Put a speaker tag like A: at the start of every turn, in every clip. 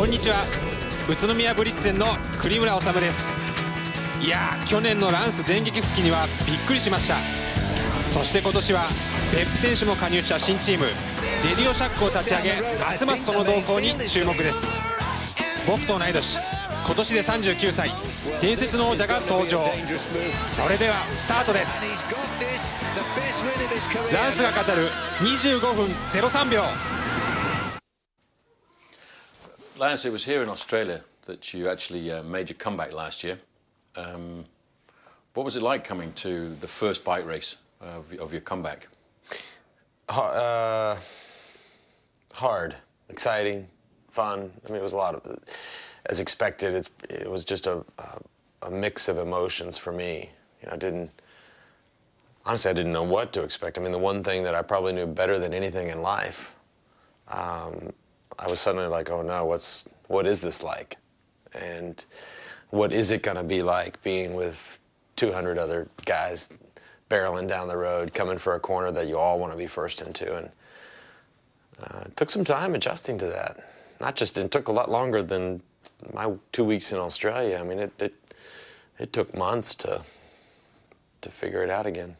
A: こんにちは。宇都宮ブリッツェンの栗村治です。いやー、去年のランス電撃復帰にはびっくりしました。そして今年は別府選手も加入した新チームレディオシャックを立ち上げ、ますますその動向に注目です。僕と同い年、今年で39歳、伝説の王者が登場。それではスタートです。ランスが語る25分03秒。
B: Lance, it was here in Australia that you actually made your comeback last year. What was it like coming to the first bike race of your comeback?
C: Hard, exciting, fun. I mean, it was a lot of, as expected. It was just a mix of emotions for me. You know, honestly, I didn't know what to expect. I mean, the one thing that I probably knew better than anything in life, I was suddenly like, oh no, what is this like? And what is it gonna be like being with 200 other guys barreling down the road, coming for a corner that you all want to be first into? And it took some time adjusting to that. It took a lot longer than my 2 weeks in Australia. I mean, it took months to figure it out again.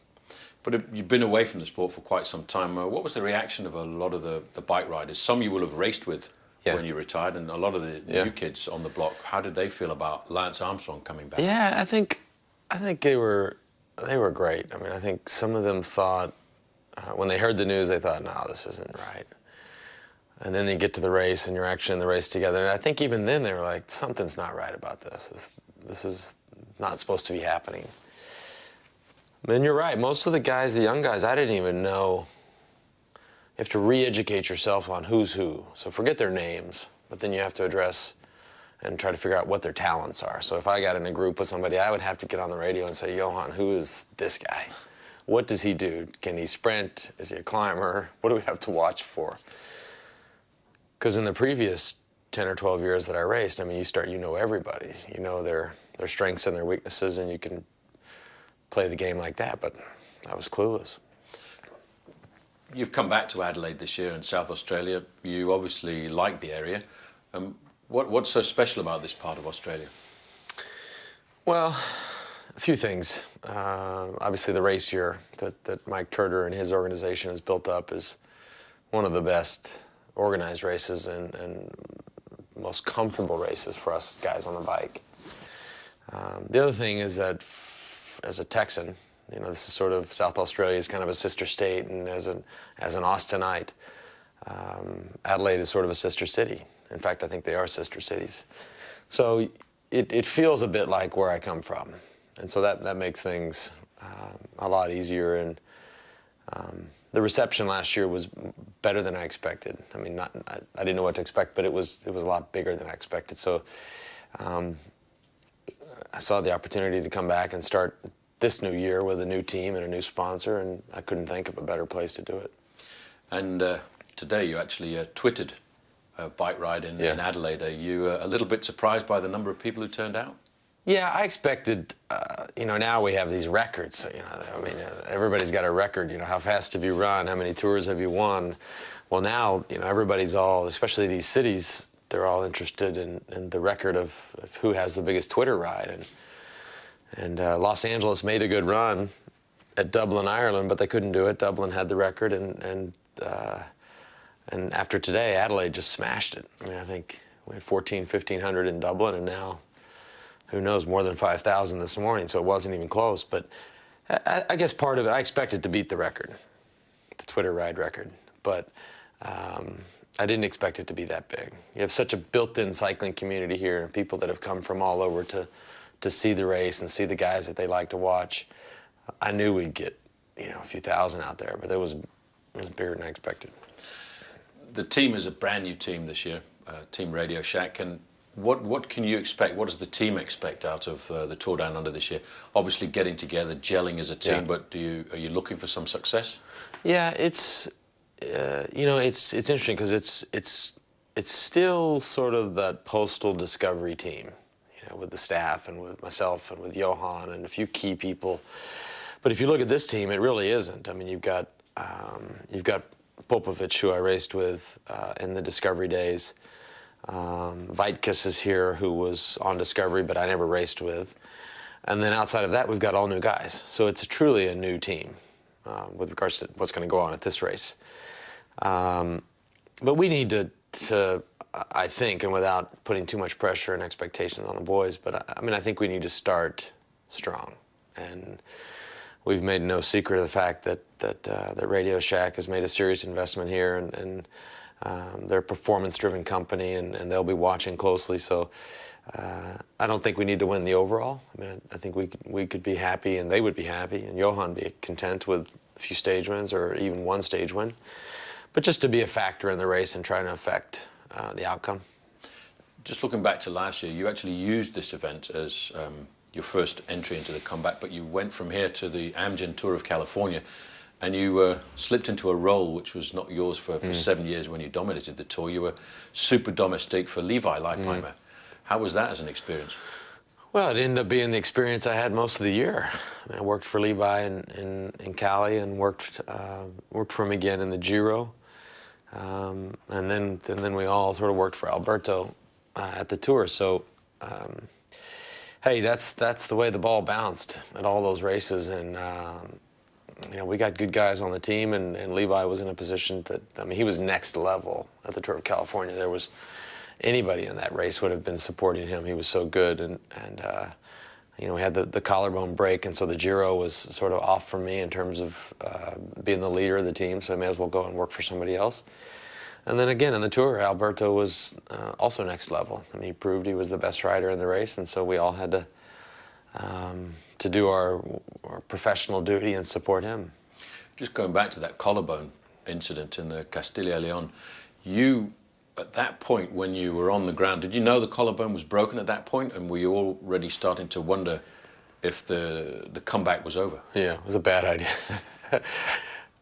B: But you've been away from the sport for quite some time. What was the reaction of a lot of the bike riders? Some you will have raced with when you retired, and a lot of the new kids on the block. How did they feel about Lance Armstrong coming back?
C: Yeah, I think they were great. I mean, I think some of them thought when they heard the news, they thought, "No, this isn't right." And then they get to the race, and you're actually in the race together. And I think even then they were like, "Something's not right about this. This is not supposed to be happening." And you're right. Most of the guys, the young guys, I didn't even know. You have to re-educate yourself on who's who. So forget their names, but then you have to address and try to figure out what their talents are. So if I got in a group with somebody, I would have to get on the radio and say, Johan, who is this guy? What does he do? Can he sprint? Is he a climber? What do we have to watch for? Because in the previous 10 or 12 years that I raced, I mean, you know everybody. You know their strengths and their weaknesses, and you can play the game like that, but I was clueless.
B: You've come back to Adelaide this year in South Australia. You obviously like the area. What's so special about this part of Australia?
C: Well, a few things. Obviously, the race here that Mike Turner and his organization has built up is one of the best organized races and most comfortable races for us guys on the bike. The other thing is that as a Texan, you know, this is sort of South Australia is kind of a sister state, and as an Austinite, Adelaide is sort of a sister city. In fact, I think they are sister cities. So it feels a bit like where I come from, and so that makes things a lot easier. And the reception last year was better than I expected. I mean, I didn't know what to expect, but it was a lot bigger than I expected. So I saw the opportunity to come back and start this new year with a new team and a new sponsor, and I couldn't think of a better place to do it.
B: And today you actually twittered a bike ride in Adelaide. Are you a little bit surprised by the number of people who turned out?
C: Yeah, I expected, you know, now we have these records. So, you know, I mean, everybody's got a record. You know, how fast have you run? How many tours have you won? Well, now, you know, everybody's all, especially these cities, they're all interested in the record of who has the biggest Twitter ride. And Los Angeles made a good run at Dublin, Ireland, but they couldn't do it. Dublin had the record, and after today, Adelaide just smashed it. I mean, I think we had 1,500 in Dublin, and now, who knows, more than 5,000 this morning, so it wasn't even close. But I guess part of it, I expected to beat the record, the Twitter ride record, but I didn't expect it to be that big. You have such a built-in cycling community here, and people that have come from all over to see the race and see the guys that they like to watch. I knew we'd get, you know, a few thousand out there, but it was bigger than I expected.
B: The team is a brand new team this year, Team Radio Shack, and what can you expect? What does the team expect out of the Tour Down Under this year? Obviously getting together, gelling as a team, but are you looking for some success?
C: Yeah, it's you know, it's interesting because it's still sort of that postal discovery team, you know, with the staff and with myself and with Johan and a few key people. But if you look at this team, it really isn't. I mean, you've got Popovic, who I raced with in the Discovery days. Vitkis is here, who was on Discovery, but I never raced with. And then outside of that, we've got all new guys. So it's truly a new team with regards to what's going to go on at this race. But we need to, I think, and without putting too much pressure and expectations on the boys, but I mean, I think we need to start strong. And we've made no secret of the fact that Radio Shack has made a serious investment here, and they're a performance-driven company, and they'll be watching closely. So I don't think we need to win the overall. I mean, I think we could be happy, and they would be happy, and Johan be content with a few stage wins or even one stage win. But just to be a factor in the race and trying to affect the outcome.
B: Just looking back to last year, you actually used this event as your first entry into the comeback, but you went from here to the Amgen Tour of California, and you slipped into a role which was not yours for 7 years when you dominated the tour. You were super domestique for Levi Leipheimer. How was that as an experience?
C: Well, it ended up being the experience I had most of the year. I mean, I worked for Levi in Cali, and worked for him again in the Giro. And then we all sort of worked for Alberto at the Tour. So, hey, that's the way the ball bounced at all those races. And you know, we got good guys on the team, and Levi was in a position that, I mean, he was next level at the Tour of California. There was anybody in that race would have been supporting him. He was so good, and you know, we had the collarbone break, and so the Giro was sort of off for me in terms of being the leader of the team, so I may as well go and work for somebody else. And then again, in the Tour, Alberto was also next level. I mean, he proved he was the best rider in the race, and so we all had to do our professional duty and support him.
B: Just going back to that collarbone incident in the Castilla y León, you, at that point when you were on the ground, did you know the collarbone was broken at that point, and were you already starting to wonder if the comeback was over?
C: Yeah, it was a bad idea.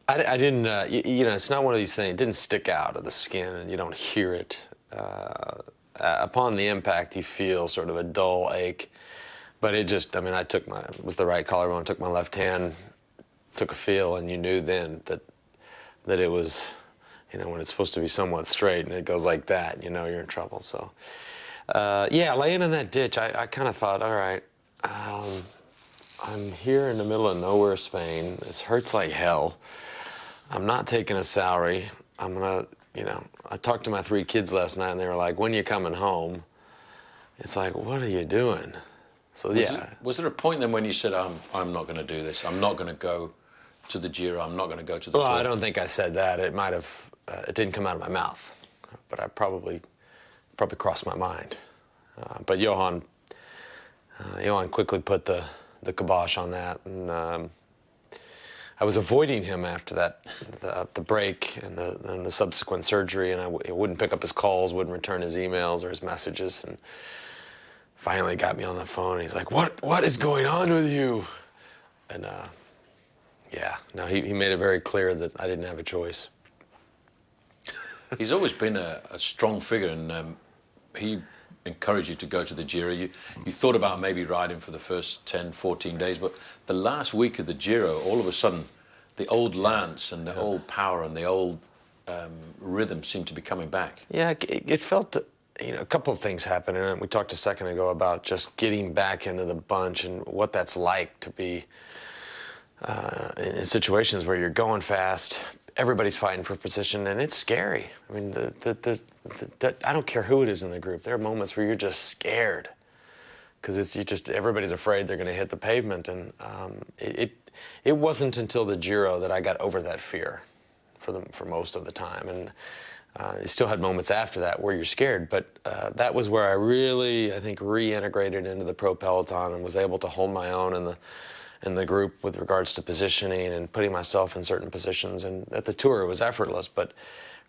C: I didn't, you know, it's not one of these things, it didn't stick out of the skin and you don't hear it. Upon the impact, you feel sort of a dull ache. But it just, I mean, it was the right collarbone, took my left hand, took a feel, and you knew then that it was, you know, when it's supposed to be somewhat straight and it goes like that, you know you're in trouble. So, yeah, laying in that ditch, I kind of thought, all right, I'm here in the middle of nowhere, Spain. This hurts like hell. I'm not taking a salary. I'm gonna, you know, I talked to my 3 kids last night, and they were like, when you coming home? It's like, what are you doing? So, yeah.
B: Was there a point then when you said, I'm not going to do this, I'm not going to go to the Giro, I'm not going to go to the Tour?
C: I don't think I said that. It might have, it didn't come out of my mouth, but I probably crossed my mind. But Johan quickly put the kibosh on that, and I was avoiding him after that, the break and the subsequent surgery, and I wouldn't pick up his calls, wouldn't return his emails or his messages, and finally got me on the phone, and he's like, what is going on with you? And yeah, no, he made it very clear that I didn't have a choice.
B: He's always been a strong figure, and he encouraged you to go to the Giro. You thought about maybe riding for the first 10, 14 days, but the last week of the Giro, all of a sudden, the old lance and the old power and the old rhythm seemed to be coming back.
C: Yeah, it felt, you know, a couple of things happened, and we talked a second ago about just getting back into the bunch and what that's like to be in situations where you're going fast, everybody's fighting for position, and it's scary. I mean, I don't care who it is in the group. There are moments where you're just scared because everybody's afraid they're going to hit the pavement, and it wasn't until the Giro that I got over that fear for most of the time, and you still had moments after that where you're scared, but that was where I really, I think, reintegrated into the pro peloton and was able to hold my own in the group with regards to positioning and putting myself in certain positions. And at the Tour, it was effortless, but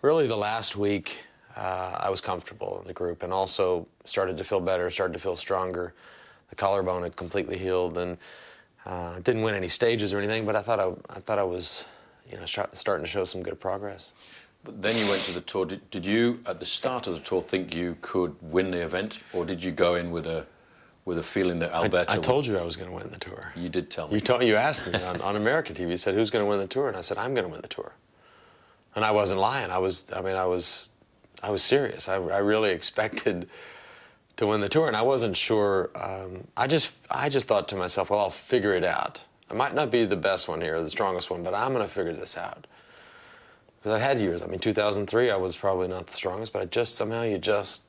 C: really the last week, I was comfortable in the group and also started to feel better, started to feel stronger. The collarbone had completely healed, and didn't win any stages or anything, but I thought I was, you know, starting to show some good progress.
B: But then you went to the Tour. Did you, at the start of the Tour, think you could win the event, or did you go in with a feeling that Alberto...
C: I told you I was going to win the Tour.
B: You did tell me.
C: You asked me on American TV. You said, who's going to win the Tour? And I said, I'm going to win the Tour. And I wasn't lying. I was was serious. I really expected to win the Tour, and I wasn't sure. I just thought to myself, well, I'll figure it out. I might not be the best one here, the strongest one, but I'm going to figure this out. Because I've had years. I mean, 2003, I was probably not the strongest, but somehow you just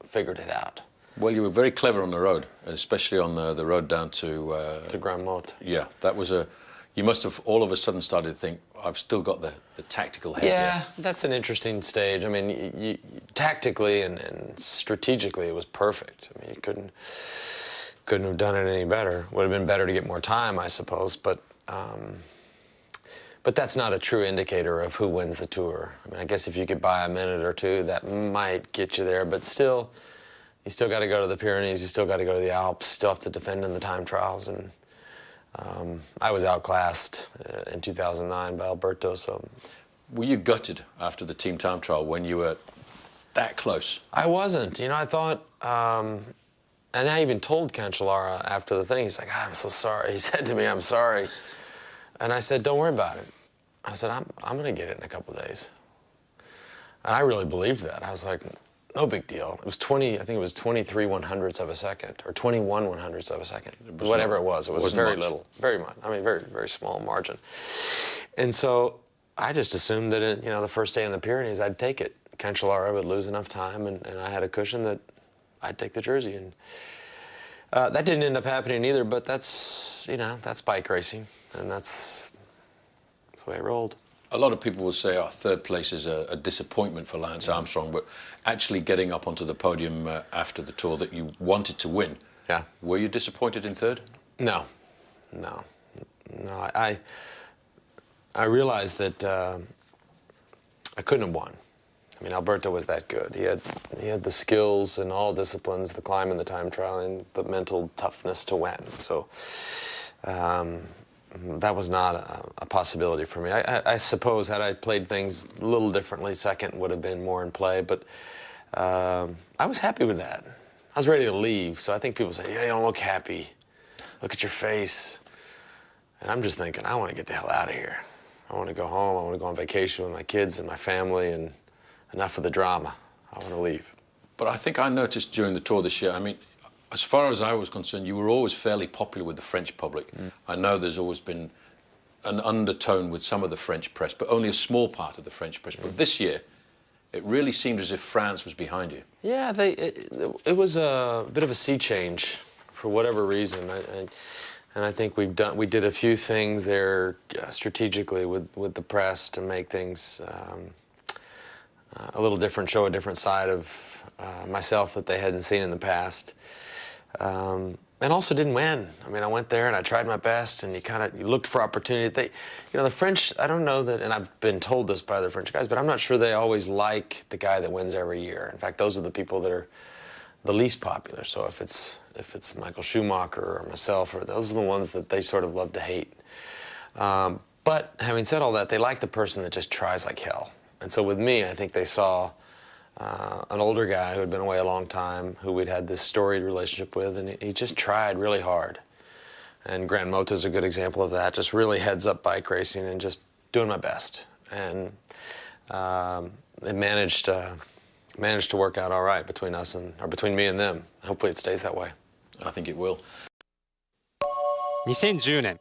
C: figured it out.
B: Well, you were very clever on the road, especially on the road down to
C: Grand Motte.
B: Yeah, that was you must have all of a sudden started to think, I've still got the tactical head.
C: Yeah, that's an interesting stage. I mean, you tactically and strategically, it was perfect. I mean, you couldn't have done it any better. Would have been better to get more time, I suppose, but that's not a true indicator of who wins the Tour. I mean, I guess if you could buy a minute or two, that might get you there, but still, you still got to go to the Pyrenees, you still got to go to the Alps, still have to defend in the time trials, and I was outclassed in 2009 by Alberto, so.
B: Were you gutted after the team time trial when you were that close?
C: I wasn't. You know, I thought, and I even told Cancellara after the thing, he's like, I'm so sorry. He said to me, I'm sorry. And I said, don't worry about it. I said, I'm going to get it in a couple of days. And I really believed that. I was like, no big deal. It was 20, I think it was 23 100ths of a second, or 21 100ths of a second. Whatever it was very
B: much.
C: little, very much. I mean, very, very small margin. And so I just assumed that, you know, the first day in the Pyrenees, I'd take it. Cancellara would lose enough time, and I had a cushion that I'd take the jersey. And that didn't end up happening either, but that's, you know, that's bike racing, and that's the way it rolled.
B: A lot of people will say, third place is a disappointment for Lance Armstrong, but actually getting up onto the podium after the Tour that you wanted to win,
C: yeah.
B: Were you disappointed in third?
C: No. I realized that I couldn't have won. I mean, Alberto was that good. He had the skills in all disciplines, the climb and the time trial, and the mental toughness to win. So that was not a possibility for me. I suppose had I played things a little differently, second would have been more in play, but I was happy with that. I was ready to leave, so I think people say, yeah, you don't look happy. Look at your face. And I'm just thinking, I want to get the hell out of here. I want to go home. I want to go on vacation with my kids and my family, and enough of the drama. I want to leave.
B: But I think I noticed during the Tour this year, I mean, as far as I was concerned, you were always fairly popular with the French public. I know there's always been an undertone with some of the French press, but only a small part of the French press. But this year, it really seemed as if France was behind you.
C: Yeah, it was a bit of a sea change for whatever reason. And I think we did a few things there strategically with the press to make things a little different, show a different side of myself that they hadn't seen in the past. And also didn't win. I mean, I went there and I tried my best, and you looked for opportunity. The French, I don't know that, and I've been told this by the French guys, but I'm not sure they always like the guy that wins every year. In fact, those are the people that are the least popular. So if it's Michael Schumacher or myself, or those are the ones that they sort of love to hate. But having said all that, they like the person that just tries like hell. And so with me, I think they saw an older guy who had been away a long time, who we'd had this storied relationship with, and he just tried really hard. And Grand Motte is a good example of that, just really heads-up bike racing and just doing my best. And it managed to work out all right between us or between me and them. Hopefully it stays that way.
B: I think it will.
A: 2010年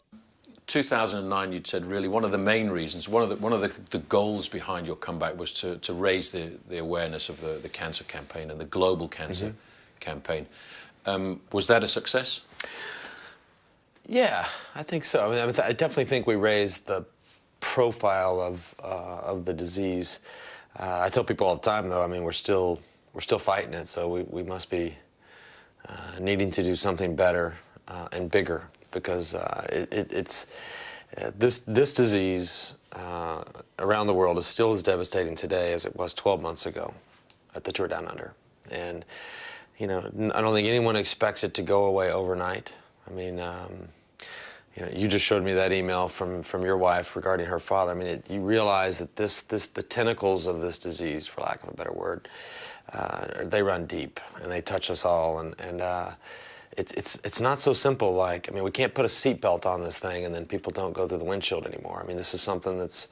B: 2009, you'd said really one of the main reasons, one of the goals behind your comeback was to raise the awareness of the cancer campaign and the global cancer campaign. Was that a success?
C: Yeah, I think so. I mean, I definitely think we raised the profile of the disease. I tell people all the time, though, I mean, we're still fighting it, so we must be needing to do something better and bigger, because it's this disease around the world is still as devastating today as it was 12 months ago at the Tour Down Under. And I don't think anyone expects it to go away overnight. I mean, you just showed me that email from your wife regarding her father. I mean, you realize that the tentacles of this disease, for lack of a better word, they run deep and they touch us all. And it's not so simple. Like, I mean, we can't put a seatbelt on this thing and then people don't go through the windshield anymore. I mean, this is something that's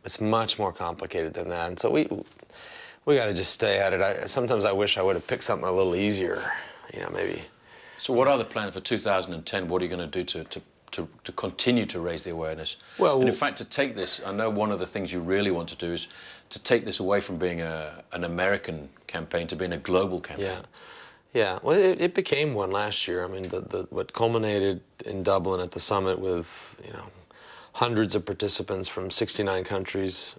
C: It's much more complicated than that. And so we got to just stay at it. Sometimes I wish I would have picked something a little easier, maybe.
B: So what are the plans for 2010? What are you going to do to continue to raise the awareness?
C: Well,
B: and in fact, to take this, I know one of the things you really want to do is to take this away from being an American campaign to being a global campaign.
C: Yeah. Well, it became one last year. I mean, what culminated in Dublin at the summit with, hundreds of participants from 69 countries,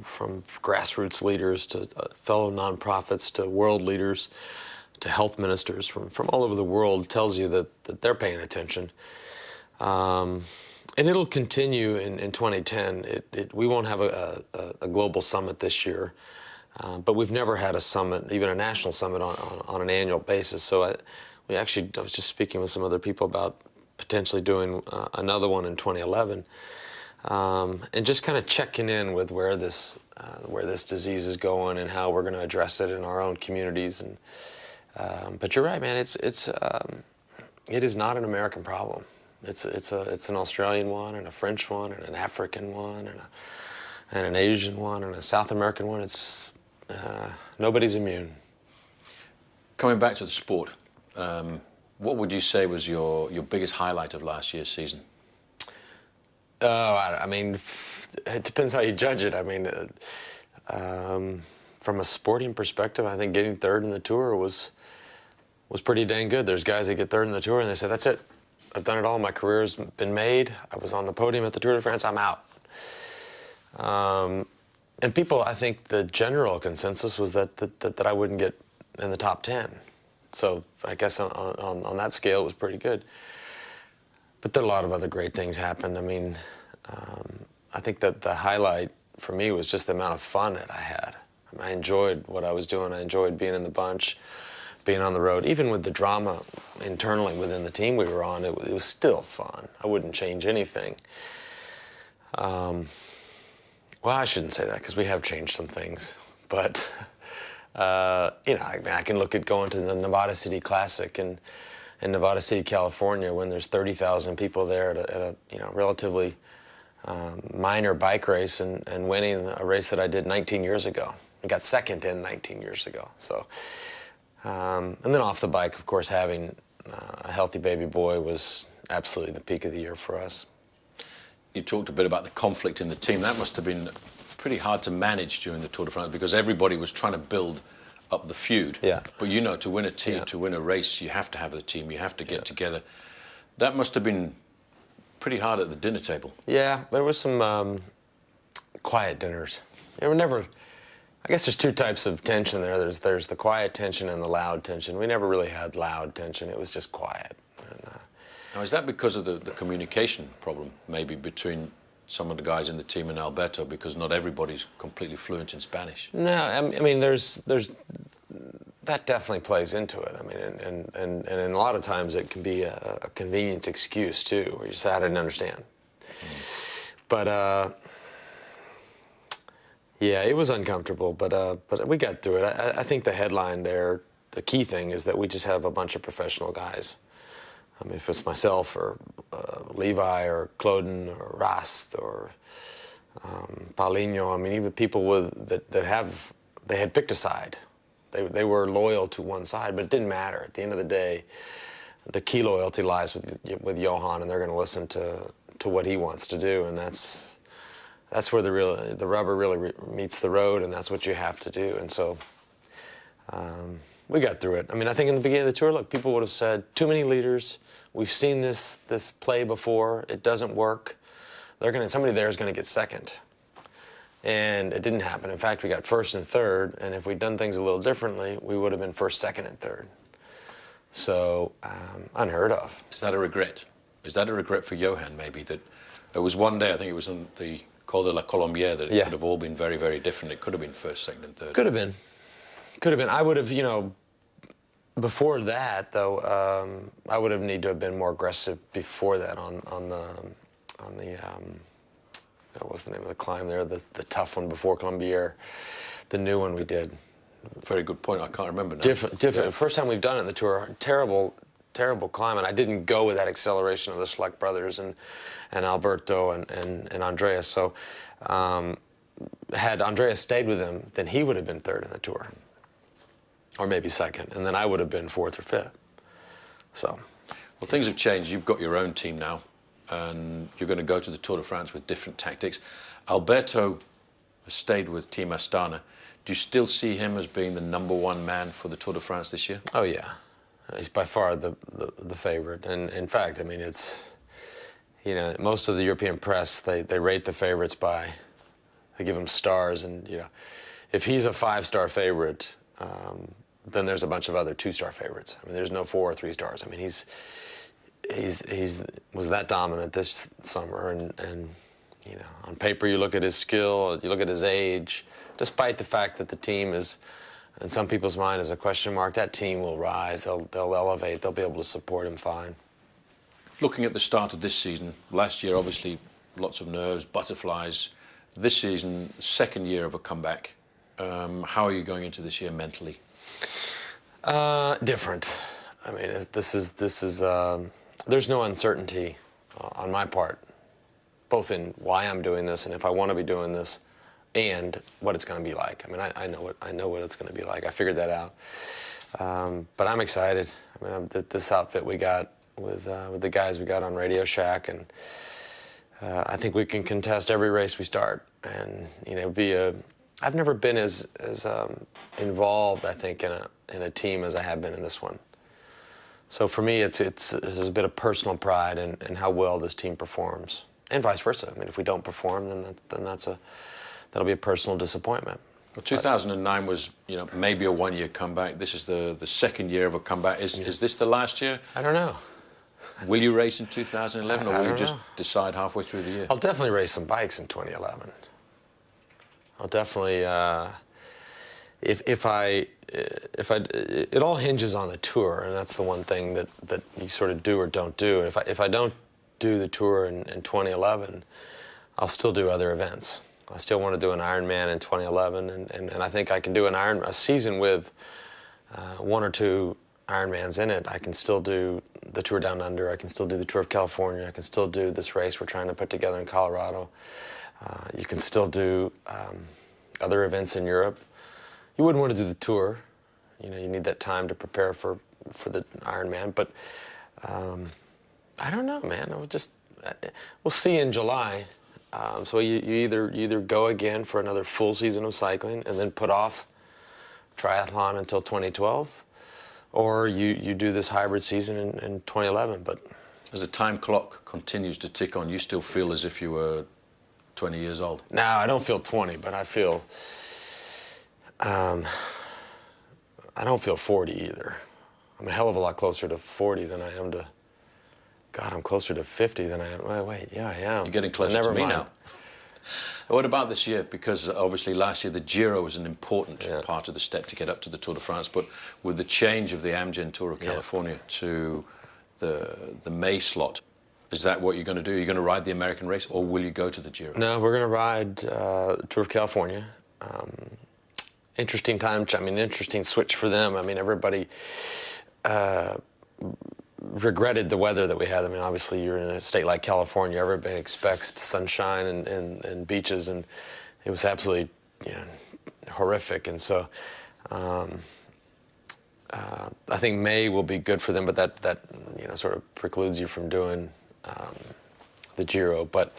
C: from grassroots leaders to fellow nonprofits to world leaders to health ministers from all over the world, tells you that they're paying attention. And it'll continue in 2010. We won't have a global summit this year, but we've never had a summit, even a national summit, on an annual basis. So I was just speaking with some other people about potentially doing another one in 2011, and just kind of checking in with where this disease is going and how we're going to address it in our own communities. And but you're right, man. It is not an American problem. It's an Australian one, and a French one, and an African one, and an Asian one, and a South American one. It's nobody's immune.
B: Coming back to the sport, what would you say was your biggest highlight of last year's season?
C: I mean, it depends how you judge it. I mean, from a sporting perspective, I think getting third in the Tour was pretty dang good. There's guys that get third in the Tour and they say, that's it. I've done it all. My career's been made. I was on the podium at the Tour de France. I'm out. And people, I think the general consensus was that I wouldn't get in the top 10. So I guess on that scale, it was pretty good. But there are a lot of other great things happened. I mean, I think that the highlight for me was just the amount of fun that I had. I mean, I enjoyed what I was doing. I enjoyed being in the bunch, being on the road. Even with the drama internally within the team we were on, it was still fun. I wouldn't change anything. Well, I shouldn't say that because we have changed some things. But, I can look at going to the Nevada City Classic in Nevada City, California, when there's 30,000 people there at a relatively minor bike race and winning a race that I did 19 years ago. I got second in 19 years ago. So, and then off the bike, of course, having a healthy baby boy was absolutely the peak of the year for us.
B: You talked a bit about the conflict in the team. That must have been pretty hard to manage during the Tour de France because everybody was trying to build up the feud.
C: Yeah.
B: But to win a team,
C: Yeah.
B: to win a race, you have to have a team. You have to get together. That must have been pretty hard at the dinner table.
C: Yeah, there was some quiet dinners. They were never. I guess there's two types of tension there. There's the quiet tension and the loud tension. We never really had loud tension. It was just quiet. And,
B: now, is that because of the communication problem, maybe between some of the guys in the team and Alberto, because not everybody's completely fluent in Spanish?
C: No, I mean, there's that definitely plays into it. I mean, and a lot of times it can be a convenient excuse too, where you say, I didn't understand. But yeah, it was uncomfortable, but we got through it. I think the headline there, the key thing is that we just have a bunch of professional guys. I mean, if it's myself or Levi or Cloden or Rast or Paulinho, I mean, even people that had picked a side. They were loyal to one side, but it didn't matter. At the end of the day, the key loyalty lies with Johan, and they're going to listen to what he wants to do, and that's where the rubber really meets the road, and that's what you have to do. And so we got through it. I mean, I think in the beginning of the tour, look, people would have said, too many leaders. We've seen this play before. It doesn't work. Somebody there is going to get second. And it didn't happen. In fact, we got first and third, and if we'd done things a little differently, we would have been first, second, and third. So, unheard of.
B: Is that a regret? Is that a regret for Johan, maybe, that there was one day, I think it was on the Col de la Colombière, that it could have all been very, very different. It could have been first, second, and third.
C: Could have been. Could have been. I would have, before that, though, I would have needed to have been more aggressive before that on the what was the name of the climb there? The tough one before Colombière, the new one we did.
B: Very good point. I can't remember now.
C: Different. Yeah. First time we've done it in the tour. Terrible climb, and I didn't go with that acceleration of the Schleck brothers and Alberto and Andreas. So Had Andreas stayed with him, then he would have been third in the Tour, or maybe second, and then I would have been fourth or fifth. So,
B: well, things have changed. You've got your own team now, and you're going to go to the Tour de France with different tactics. Alberto has stayed with Team Astana. Do you still see him as being the #1 man for the Tour de France this year?
C: Oh yeah, he's by far the favorite, and in fact, I mean, it's, you know, most of the European press, they rate the favorites by, they give him stars, and, you know, if he's a 5-star favorite, then there's a bunch of other 2-star favorites. I mean, there's no 4 or 3 stars. I mean, he's was that dominant this summer, and you know, on paper you look at his skill, you look at his age, despite the fact that the team is, in some people's mind, is a question mark, that team will rise, they'll elevate, they'll be able to support him fine.
B: Looking at the start of this season, last year obviously lots of nerves, butterflies. This season, second year of a comeback. How are you going into this year mentally?
C: Different. I mean, this is there's no uncertainty on my part, both in why I'm doing this and if I want to be doing this, and what it's going to be like. I mean, I know what it's going to be like. I figured that out. But I'm excited. I mean, this outfit we got with the guys we got on Radio Shack, and I think we can contest every race we start, and you know, I've never been as involved, I think, in a team as I have been in this one. So for me, there's a bit of personal pride in how well this team performs, and vice versa. I mean, if we don't perform, then that'll be a personal disappointment.
B: Well, 2009 was, you know, maybe a one-year comeback. This is the second year of a comeback. Is this the last year?
C: I don't know.
B: Will you race in 2011, or will you just
C: know.
B: decide halfway through the year?
C: I'll definitely race some bikes in 2011. I'll definitely, it all hinges on the Tour, and that's the one thing that you sort of do or don't do. And if I don't do the Tour in 2011, I'll still do other events. I still want to do an Ironman in 2011, and I think I can do a season with 1 or 2 Ironmans in it. I can still do the Tour Down Under. I can still do the Tour of California. I can still do this race we're trying to put together in Colorado. You can still do other events in Europe. You wouldn't want to do the Tour. You know, you need that time to prepare for the Ironman. But I don't know, man. We'll see in July. So you either go again for another full season of cycling and then put off triathlon until 2012, or you do this hybrid season in 2011. But
B: as the time clock continues to tick on, you still feel as if you were 20 years old?
C: No, I don't feel 20, but I feel, I don't feel 40 either. I'm a hell of a lot closer to 40 than I am to, God, I'm closer to 50 than I am. Wait, yeah, I am.
B: You're getting closer to me now. What about this year? Because obviously last year the Giro was an important part of the step to get up to the Tour de France, but with the change of the Amgen Tour of California to the May slot, is that what you're going to do? Are you going to ride the American race, or will you go to the Giro?
C: No, we're going to ride Tour of California. Interesting time, I mean, interesting switch for them. I mean, everybody regretted the weather that we had. I mean, obviously, you're in a state like California. Everybody expects sunshine and beaches, and it was absolutely, you know, horrific. And so, I think May will be good for them, but that you know, sort of precludes you from doing the Giro. But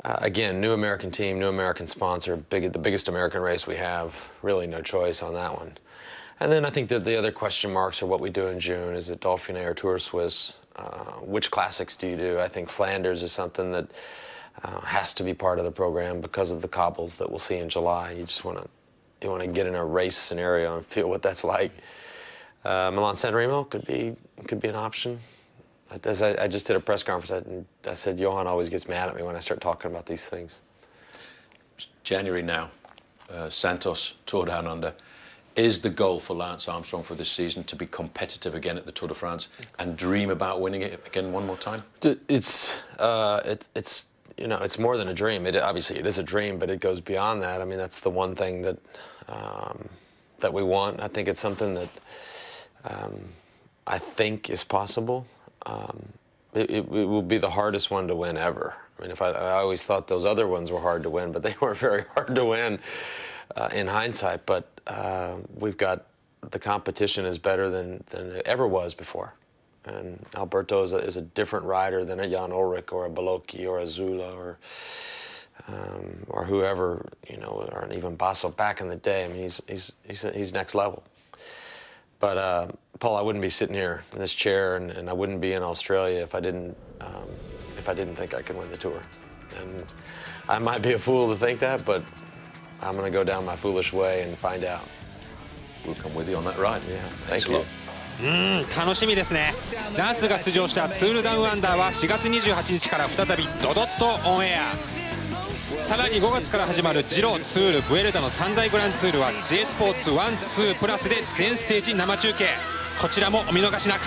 C: again, new American team, new American sponsor, the biggest American race we have. Really, no choice on that one. And then I think that the other question marks are what we do in June. Is it Dauphiné or Tour Suisse? Which classics do you do? I think Flanders is something that has to be part of the program because of the cobbles that we'll see in July. You just want to get in a race scenario and feel what that's like. Milan-San Remo could be an option. As I just did a press conference, I said Johan always gets mad at me when I start talking about these things.
B: January now, Santos, Tour Down Under. Is the goal for Lance Armstrong for this season to be competitive again at the Tour de France and dream about winning it again one more time?
C: It's you know, it's more than a dream. Obviously it is a dream, but it goes beyond that. I mean, that's the one thing that that we want. I think it's something that I think is possible. It will be the hardest one to win ever. I mean, I always thought those other ones were hard to win, but they were very hard to win in hindsight. But we've got the competition is better than it ever was before. And Alberto is a different rider than a Jan Ulrich or a Baloki or a Zula or whoever, you know, or even Basso back in the day. I mean, he's next level. But Paul, I wouldn't be sitting here in this chair, and I wouldn't be in Australia if I didn't think I could win the Tour. And I might be a fool to think that, but I'm going to go down my foolish way and find out.
B: We'll come with you on that ride.
C: Yeah,
B: Thanks
C: thank
B: a
C: you.
B: lot.
A: 楽しみですね。ランスが出場したツールダウンアンダーは4月28日から再びドドッとオンエア。さらに5月から始まるジロ、ツール、ブエルタの3大グランツールは J スポーツ1、2プラスで全ステージ生中継。こちらもお見逃しなく。